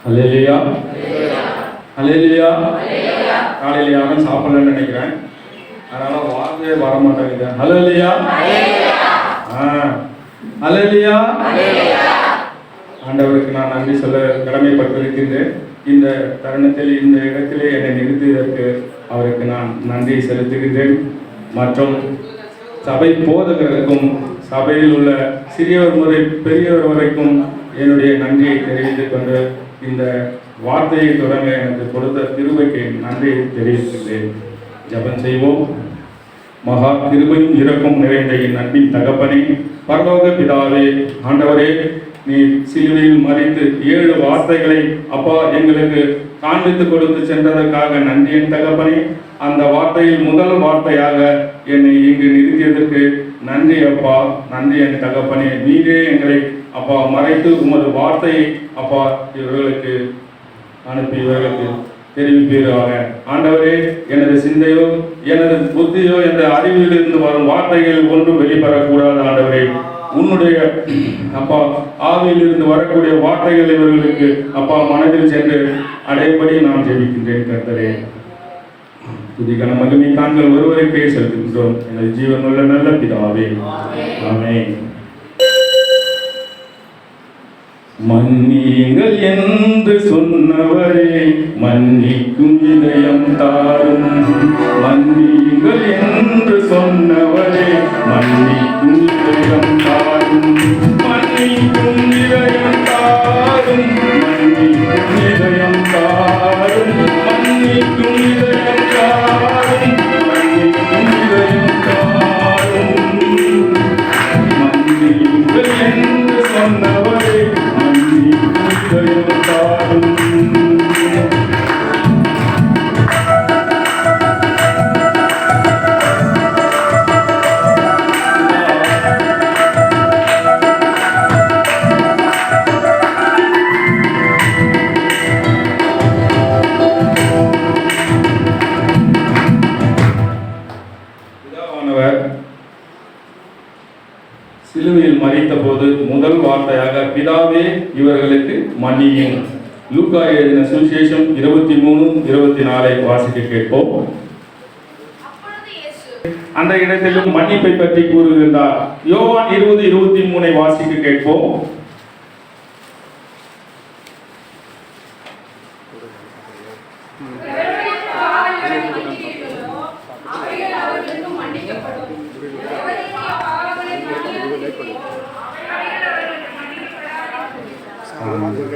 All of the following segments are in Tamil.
அல்லேலூயா, அல்லேலூயா. காலையில் யாரும் சாப்பிடலன்னு நினைக்கிறேன், அதனால வார்த்தையே வர மாட்டேங்குது. அல்லேலூயா, அல்லேலூயா. ஆண்டவருக்கு நான் நன்றி சொல்ல கடமைப்பட்டிருக்கின்றேன். இந்த தருணத்தில் இந்த இடத்திலே என்னை நிறுத்தியதற்கு அவருக்கு நான் நன்றி செலுத்துகின்றேன். மற்றும் சபை போதகருக்கும் சபையில் உள்ள சிறியவர் முதல் பெரியவர் வரைக்கும் என்னுடைய நன்றியை தெரிவித்துக் கொண்டு இந்த வார்த்தையை தொடங்க எனக்கு கொடுத்த கிருபைக்கு நன்றி தெரிவிக்கின்றேன். ஜெபம் செய்வோம். மகா கிருபையும் இரக்கம் நிறைந்த என் அன்பின் தகப்பனே, பரலோக பிதாவே, ஆண்டவரே, நீ சிலுவையில் மறித்து 7 வார்த்தைகளை அப்பா எங்களுக்கு காண்பித்து கொடுத்து சென்றதற்காக நன்றி என் தகப்பனே. அந்த வார்த்தையில் முதல் வார்த்தையாக என்னை இங்கு நிறுத்தியதற்கு நன்றி அப்பா, நன்றி என் தகப்பனே. நீரே எங்களை அப்பா மறைத்து உமது வார்த்தையை அப்பா இவர்களுக்கு அனுப்பி இவர்களுக்கு தெரிவிப்பீராக. ஆண்டவரே, எனது சிந்தையோ எனது புத்தியோ என்ற அறிவிலிருந்து வரும் வார்த்தைகள் ஒன்றும் வெளிப்படக்கூடாது. ஆண்டவரே, உன்னுடைய அப்பா ஆவியிலிருந்து வரக்கூடிய வார்த்தைகள் இவர்களுக்கு அப்பா மனதில் சென்று அடையும்படி நான் ஜெபிக்கின்றேன். கர்த்தரே, துதிக்கான மகிமை தாங்கள் ஒருவருக்கே செலுத்துகின்றோம். எனது ஜீவனுள்ள நல்ல பிதாவே, ஆமென். மன்னியுங்கள் என்று சொன்னவரே, மன்னிக்கும் இதயம் தாரும். மன்னியுங்கள் என்று சொன்னவரே, மன்னிக்கும் இதயம் தாரும். மன்னிக்கும் இதயம் தாரும். மன்னிக்கும் இதயம் தாரும். மன்னிக்கும் இதயம் தாரும். மன்னிக்கும் இதயம் தாரும். மன்னியுங்கள் என்று சொன்னவரே, சிலுவையில் மறித்த போது முதல் வார்த்தையாக பிதாவே இவர்களுக்கு மன்னியும். லூக்கா எழுதின சுவிசேஷம் 23:24 வாசிக்க கேட்போம். அந்த இடத்திலும் மன்னிப்பை பற்றி கூறுகின்றார். யோவான் 20:23 வாசிக்க கேட்போம்.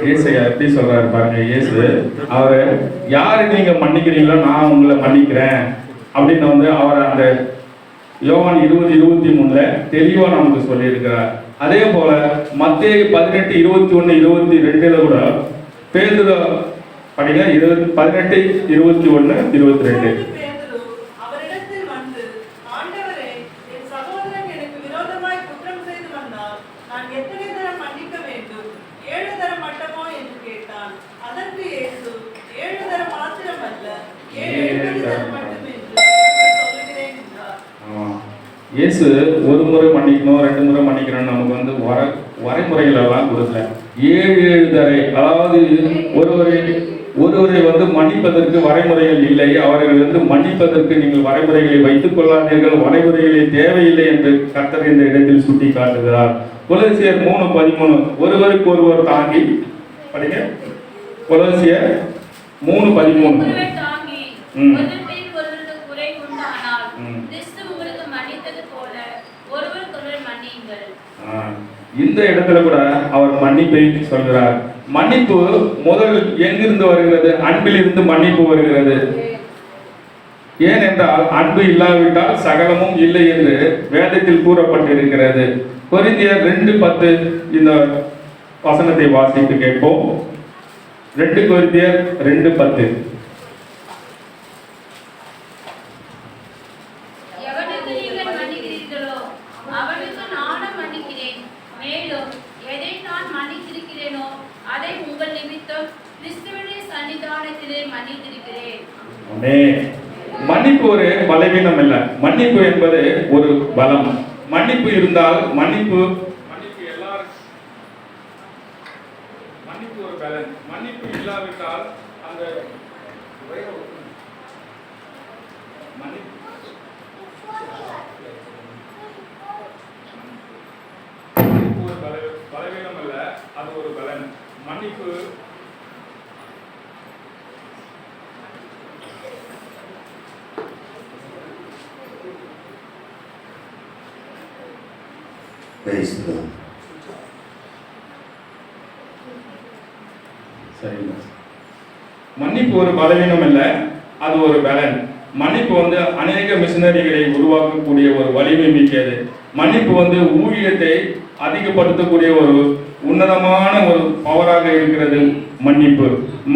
இயேசையா எப்படி சொல்றாரு பாருங்க. இயேசு அவரை யாரு நீங்க மன்னிக்கிறீங்களோ நான் உங்களை மன்னிக்கிறேன் அப்படின்னு வந்து அவர் அந்த யோவான் 20:23 தெளிவா நமக்கு சொல்லி இருக்கிறார். அதே போல மத்தேயு 18:21-22 கூட பேதுரு படிங்க. 18:21-22. இயேசு ஒரு முறை மன்னிக்கணும், 2 முறை மன்னிக்கணும் நமக்கு வந்து வரைமுறைகள் எல்லாம் கொடுக்கல. 7 தடவை, அதாவது ஒருவரை வந்து மன்னிப்பதற்கு வரைமுறைகள் இல்லை. அவர்கள் வந்து மன்னிப்பதற்கு நீங்கள் வரைமுறைகளை வைத்துக் கொள்ளாதீர்கள், வரைமுறைகளை தேவையில்லை என்று கர்த்தர் இந்த இடத்தில் சுட்டி காட்டுகிறார். கொலோசியர் 3:13 ஒருவருக்கு ஒருவர் தாங்கி படிங்க. கொலோசியர் 3:13 இந்த இடத்துல கூட அவர் மன்னிப்பை சொல்கிறார். மன்னிப்பு முதல் எங்கிருந்து வருகிறது? அன்பிலிருந்து மன்னிப்பு வருகிறது. ஏனென்றால் அன்பு இல்லாவிட்டால் சகலமும் இல்லை என்று வேதத்தில் கூறப்பட்டிருக்கிறது. கொரிந்தியர் 2:10 இந்த வசனத்தை வாசித்து கேட்போம். 2 கொரிந்தியர் 2:10. மன்னிப்பு ஒரு பலவீனம் அல்ல, மன்னிப்பு என்பது ஒரு பலம். மன்னிப்பு இருந்தால் மன்னிப்பு ஒரு பலன். மன்னிப்பு இல்லாவிட்டால் அந்த பலவீனம் அல்ல, அது ஒரு பலன். மன்னிப்பு மன்னிப்பு ஒரு பலவீனம் அல்ல, அது ஒரு பலன். மன்னிப்பு அநேக மிஷனரிகளை உருவாக்கக்கூடிய ஒரு வலிமை மிக்கது. மன்னிப்பு ஊழியத்தை அதிகப்படுத்தக்கூடிய ஒரு உன்னதமான ஒரு பவராக இருக்கிறது. மன்னிப்பு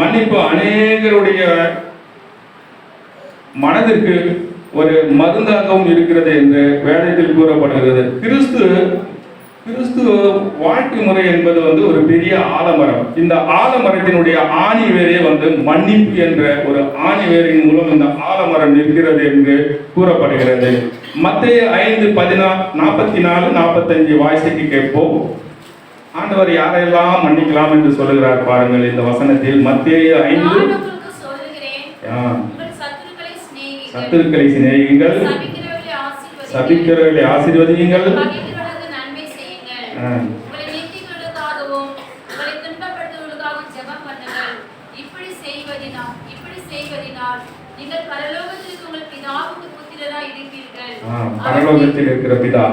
மன்னிப்பு அநேகருடைய மனதிற்கு ஒரு மருந்தாகவும் இருக்கிறது என்று வேதத்தில் கூறப்படுகிறது. கிறிஸ்து வாழ்க்கை முறை என்பது ஒரு பெரிய ஆலமரம். இந்த ஆலமரத்தினுடைய ஆணி வேரே மன்னிப்பு என்ற ஒரு ஆணி வேரின் மூலம் இந்த ஆலமரம் நிற்கிறது என்று கூறப்படுகிறது. மத்தேயு 5:44-45 வாசிக்கு கேட்போம். ஆண்டவர் யாரெல்லாம் மன்னிக்கலாம் என்று சொல்லுகிறார் பாருங்கள். இந்த வசனத்தில் மத்தேயு 5 சத்துருக்களை சிநேகியுங்கள், சபிக்கிறவர்களை ஆசீர்வதியுங்கள், பரலோகத்தில் இருக்கிற பிதா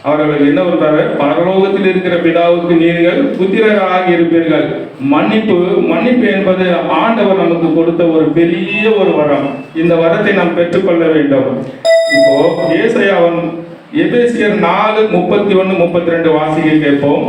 அவர்கள் என்ன சொல்றாரு? பரலோகத்தில் இருக்கிற பிதாவுக்கு நீங்கள் புத்திரராக இருப்பீர்கள். மன்னிப்பு என்பது ஆண்டவர் நமக்கு கொடுத்த ஒரு பெரிய ஒரு வரம். இந்த வரத்தை நாம் பெற்றுக்கொள்ள வேண்டும். இப்போ ஏசாயாவின் எபேசியர் 4:31-32 வாசிக்க கேட்போம்.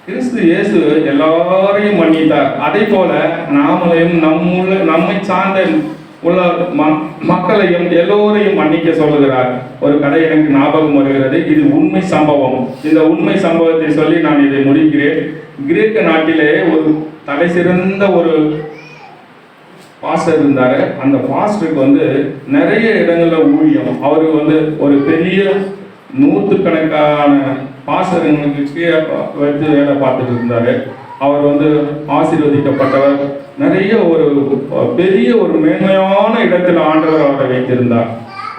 கிறிஸ்து இயேசு எல்லாரையும் மன்னித்தார். அதே போல நாமளையும் நம்மை சார்ந்த உள்ள மக்களையும் எல்லோரையும் மன்னிக்க சொல்லுகிறார். ஒரு கதை எனக்கு ஞாபகம் வருகிறது. இது உண்மை சம்பவம். இந்த உண்மை சம்பவத்தை சொல்லி நான் இதை முடிக்கிறேன். கிரேக்க நாட்டிலே ஒரு தலை சிறந்த ஒரு பாஸ்டர் இருந்தாரு. அந்த பாஸ்டருக்கு நிறைய இடங்கள்ல ஊழியம். அவருக்கு ஒரு பெரிய 100கணக்கான பாஸ்டர்களுக்கு கீழே வச்சு வேலை பார்த்துட்டு இருந்தாரு. அவர் ஆசீர்வதிக்கப்பட்டவர். நிறைய ஒரு பெரிய ஒரு மேன்மையான இடத்தில் ஆண்டவர் அவரை வைத்திருந்தார்.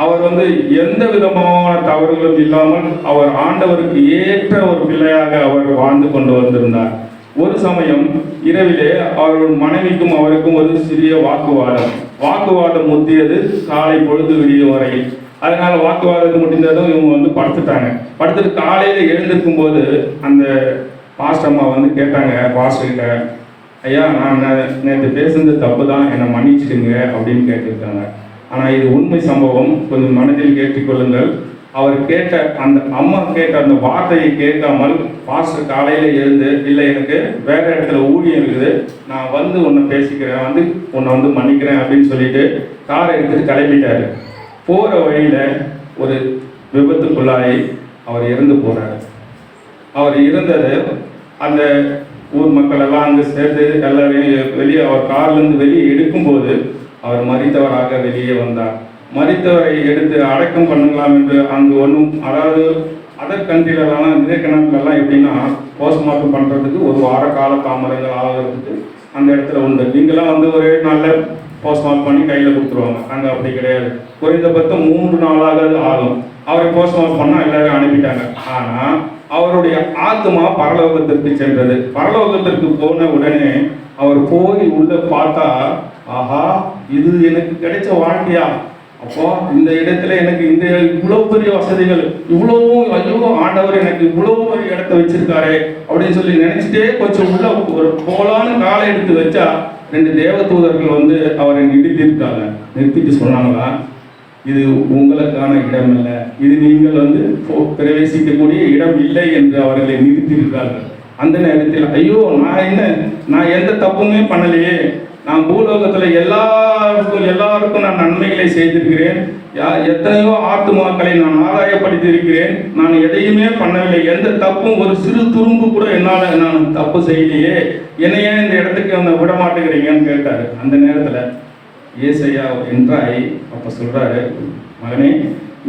அவர் எந்த விதமான தவறுகளும் இல்லாமல் அவர் ஆண்டவருக்கு ஏற்ற ஒரு பிள்ளையாக அவர் வாழ்ந்து கொண்டு வந்திருந்தார். ஒரு சமயம் இரவிலே அவர்கள் மனைவிக்கும் அவருக்கும் ஒரு சிறிய வாக்குவாதம் முத்தியது காலை பொழுது விடியும் வரையில். அதனால வாக்குவாதத்தை முடிந்ததும் இவங்க படுத்துட்டு காலையில எழுந்திருக்கும் போது அந்த பாஸ்டர் அம்மா கேட்டாங்க பாஸ்டர்கிட்ட, ஐயா நான் நேற்று பேசுனது தப்பு தான், என்னை மன்னிச்சிடுங்க அப்படின்னு கேட்டிருக்காங்க. ஆனால் இது உண்மை சம்பவம், கொஞ்சம் மனதில் கேட்டுக்கொள்ளுங்கள். அவர் அந்த அம்மா கேட்ட அந்த வார்த்தையை கேட்காமல் பாஸ்டர் காலையில் எழுந்து, இல்லை எனக்கு வேற இடத்துல ஊழியம் இருக்குது, நான் உன்னை பேசிக்கிறேன், உன்னை மன்னிக்கிறேன் அப்படின்னு சொல்லிட்டு காரை எடுத்துட்டு கிளம்பிட்டாரு. போகிற வழியில் ஒரு விபத்துக்குள்ளாகி அவர் இறந்து போகிறார். அவர் இறந்தது அந்த ஊர் மக்கள் எல்லாம் அங்கே சேர்ந்து எல்லாரையும் வெளியே அவர் கார்லேருந்து வெளியே எடுக்கும்போது அவர் மரித்தவராக வெளியே வந்தார். மரித்தவரை எடுத்து அடக்கம் பண்ணலாம் என்று அங்கு அதாவது அதர் கண்ட்ரிலெல்லாம் கிரேக்க நாட்டிலெல்லாம் எப்படின்னா போஸ்ட்மார்ட்டம் பண்ணுறதுக்கு ஒரு வார கால தாமதங்கள் ஆகிறதுக்கு அந்த இடத்துல உண்டு. நீங்களாம் ஒரே நாளில் போஸ்ட்மார்ட்டம் பண்ணி கையில் கொடுத்துருவாங்க. அங்கே அப்படி கிடையாது. குறைந்தபட்சம் 3 நாளாக ஆகும். அவரை போஸ்ட்மார்ட்டம் பண்ணால் எல்லாரும் அனுப்பிட்டாங்க. ஆனால் அவருடைய ஆத்மா பரலோகத்திற்கு சென்றது. பரலோகத்திற்கு போன உடனே அவர் போய் உள்ள பார்த்தா, ஆஹா இது எனக்கு கிடைச்ச வாழ்க்கையா, அப்போ இந்த இடத்துல எனக்கு இந்த இவ்வளவு பெரிய வசதிகள், இவ்வளவும் ஐயோ ஆண்டவர் எனக்கு இவ்வளவு பெரிய இடத்த வச்சிருக்காரு அப்படின்னு சொல்லி நினைச்சிட்டே கொஞ்சம் உள்ள ஒரு போலான்னு காலை எடுத்து வச்சா 2 தேவதூதர்கள் அவரை நிறுத்திட்டு சொன்னாங்களா, இது உங்களுக்கான இடம் இல்லை, இது நீங்கள் பிரவேசிக்கக்கூடிய இடம் இல்லை என்று அவர்களை நிறுத்தியிருக்கார்கள். அந்த நேரத்தில் ஐயோ நான் எந்த தப்புமே பண்ணலையே, நான் பூலோகத்தில் எல்லாருக்கும் நான் நன்மைகளை செய்திருக்கிறேன். எத்தனையோ ஆத்துமாக்களை நான் ஆதாயப்படுத்தியிருக்கிறேன். நான் எதையுமே பண்ணவில்லை. எந்த தப்பும் ஒரு சிறு துரும்பு கூட என்னால் நான் தப்பு செய்யலையே. என்னையே இந்த இடத்துக்கு விட மாட்டேங்கிறீங்கன்னு கேட்டார். அந்த நேரத்தில் ஏசையா என்றாய் அப்போ சொல்கிறாரு, மகனே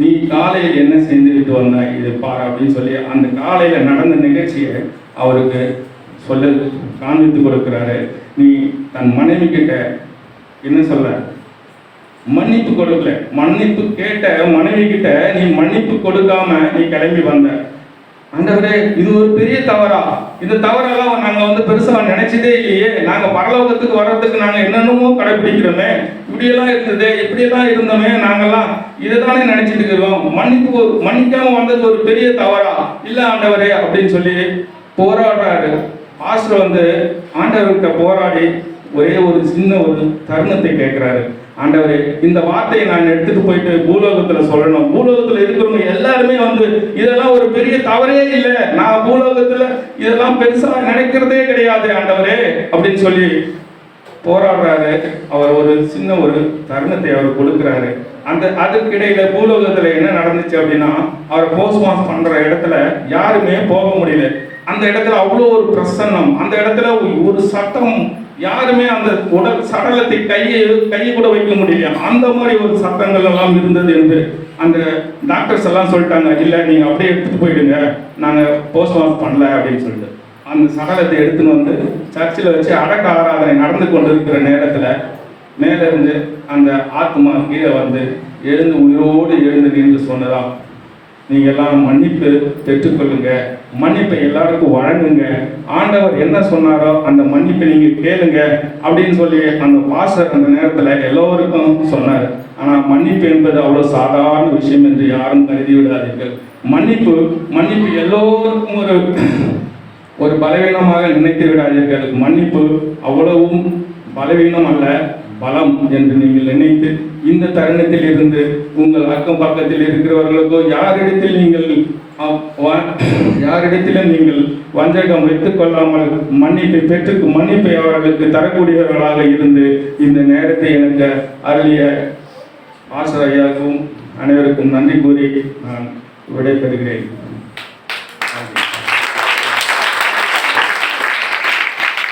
நீ காலையில் என்ன செஞ்சுக்கிட்டு வந்த இது பாரு அப்படின்னு சொல்லி அந்த காலையில் நடந்த நிகழ்ச்சியை அவருக்கு காண்பித்து கொடுக்கிறாரு. நீ தன் மனைவி கிட்ட என்ன சொல்ல, மன்னிப்பு கொடுக்கல. மன்னிப்பு கேட்ட மனைவி கிட்ட நீ மன்னிப்பு கொடுக்காம நீ கிளம்பி வந்த. ஆண்டவரே இது ஒரு பெரிய தவறா? இந்த தவறெல்லாம் நாங்கள் பெருசாக நினைச்சதே இல்லையே. நாங்கள் பரலோகத்துக்கு வர்றதுக்கு நாங்கள் என்னென்னமோ கடைப்பிடிக்கிறோமே, இப்படியெல்லாம் இருந்தது, இப்படியெல்லாம் இருந்தோமே, நாங்கள்லாம் இதை தானே நினைச்சிட்டு இருக்கிறோம். மன்னிக்காம வந்தது ஒரு பெரிய தவறா? இல்லை ஆண்டவரே அப்படின்னு சொல்லி போராடுறாரு. பாஸ்டர் ஆண்டவர்கிட்ட போராடி ஒரே ஒரு சின்ன ஒரு தருணத்தை கேட்கிறாரு. ஆண்டவரே இந்த வார்த்தையை நான் எடுத்துட்டு போயிட்டு பூலோகத்துல சொல்லணும். பூலோகத்துல இருக்கிறவங்க எல்லாருமே இதெல்லாம் ஒரு பெரிய தவறே இல்லை, நான் பூலோகத்துல இதெல்லாம் பெருசா நினைக்கிறதே கிடையாது ஆண்டவரே அப்படின்னு சொல்லி போராடுறாரு. அவர் ஒரு சின்ன ஒரு தருணத்தை அவர் கொடுக்கிறாரு. அதுக்கிடையில பூலோகத்துல என்ன நடந்துச்சு அப்படின்னா, அவர் போஸ்ட்மார்ட்டம் பண்ற இடத்துல யாருமே போக முடியல. அந்த இடத்துல அவ்வளோ ஒரு பிரசன்னம், அந்த இடத்துல ஒரு சத்தம், யாருமே அந்த உடல் சடலத்தை கையை கூட வைக்க முடியல. அந்த மாதிரி ஒரு சத்தங்கள் எல்லாம் இருந்தது என்று அந்த டாக்டர்ஸ் எல்லாம் சொல்லிட்டாங்க, இல்லை நீங்கள் அப்படியே எடுத்துகிட்டு போயிடுங்க, நாங்கள் போஸ்ட்மார்ட்டம் பண்ணல அப்படின்னு சொல்லிட்டு அந்த சடலத்தை எடுத்துன்னு சர்ச்சில் வச்சு அடக்க ஆராதனை நடந்து கொண்டிருக்கிற நேரத்தில் மேலிருந்து அந்த ஆத்மா கீழே எழுந்து உயிரோடு எழுந்து நின்று சொன்னதா, நீங்கள் எல்லாம் மன்னிப்பு பெற்றுக்கொள்ளுங்க, மன்னிப்பை எல்லாருக்கும் வழங்குங்க, ஆண்டவர் என்ன சொன்னாரோ அந்த மன்னிப்பை நீங்கள் கேளுங்க அப்படின்னு சொல்லி அந்த பாஸ்டர் அந்த நேரத்தில் எல்லோருக்கும் சொன்னார். ஆனால் மன்னிப்பு என்பது அவ்வளோ சாதாரண விஷயம் என்று யாரும் கருதி விடாதீர்கள். மன்னிப்பு எல்லோருக்கும் ஒரு பலவீனமாக நினைத்து விடாதீர்கள். மன்னிப்பு அவ்வளவும் பலவீனம் அல்ல, பலம் என்று நீங்கள் நினைத்து இந்த தருணத்தில் இருந்து உங்கள் அக்கம் பக்கத்தில் இருக்கிறவர்களுக்கோ யாரிடத்திலும் நீங்கள் வஞ்சகம் வைத்துக் கொள்ளாமல் மன்னிப்பை அவர்களுக்கு தரக்கூடியவர்களாக இருந்து இந்த நேரத்தை எனக்கு அருளிய ஆசிரியருக்கும் அனைவருக்கும் நன்றி கூறி நான் விடைபெறுகிறேன்.